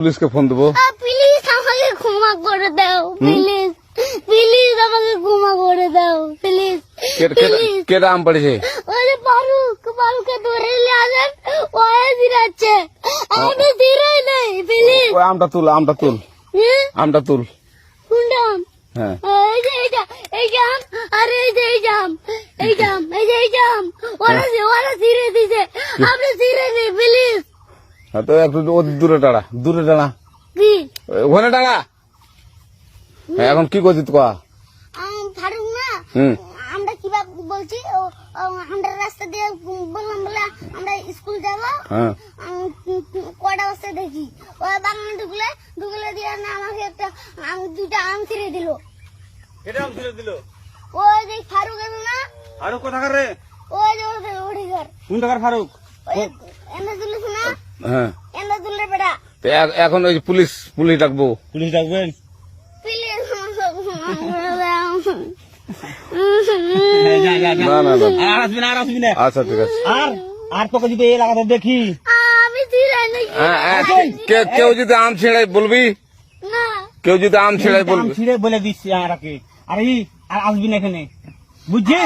পুলিশকে ফোন দেবো। প্লিজ আমাকে ক্ষমা করে দাও, প্লিজ প্লিজ আমাকে ক্ষমা করে দাও, প্লিজ কেটা আম পড়েছে? ওই যে ফারুককে ধরে নিয়ে আসেন, ও দিরাচ্ছে, আমি দিরাই নাই, প্লিজ। ওই আমটা তুল আমটা তুল কোনটা আম? হ্যাঁ এই যে এই জাম, আরে এই যে এই জাম, ওরা ছিঁড়ে দিছে, আপনি ছিঁড়ে নেই, প্লিজ। হ্যাঁ, তো একটু দূরে দাঁড়া কি ওখানে দাঁড়া। হ্যাঁ, এখন কি করছিস তো? ফারুক না, হুম আমরা কিভাবে বলছি, আমরা রাস্তা দিয়ে বললাম বলে আমরা স্কুল যাবো, হ্যাঁ কটা বস্তা দেখি ওই বাগানে ঢুকলে দিয়ে না আমাকে দুইটা আম ছিঁড়ে দিল। এটা আম ছিঁড়ে দিল? ওই যে ফারুক এলো না, ফারুক কোথাকার রে? ওই যে ওঠে ঘর, কোন টাকার ফারুক? এনে তুলিস না, হ্যাঁ এনে তুললে বেটা, তো এখন ওই যে পুলিশ ডাকবো। পুলিশ ডাকবেন? প্লিজ না আর আসবি না। আচ্ছা ঠিক আছে। আর তোকে যদি এই এলাকাতে দেখি, আমি ছিঁড়াই নাকি কেউ যদি আম ছিঁড়াই বলবি, না, কেউ যদি আম ছিঁড়াই আম বলবি। ছিঁড়ে বলে দিচ্ছি আর আসবি না এখানে, বুঝছিস?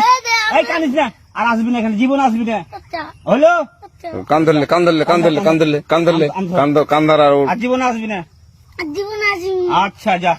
এই কানিস না, আর আসবি না এখানে, জীবন আসবি না, আচ্ছা হলো? আচ্ছা, কান্দার আর আর জীবন আসবি না। জীবন আসি। আচ্ছা যা।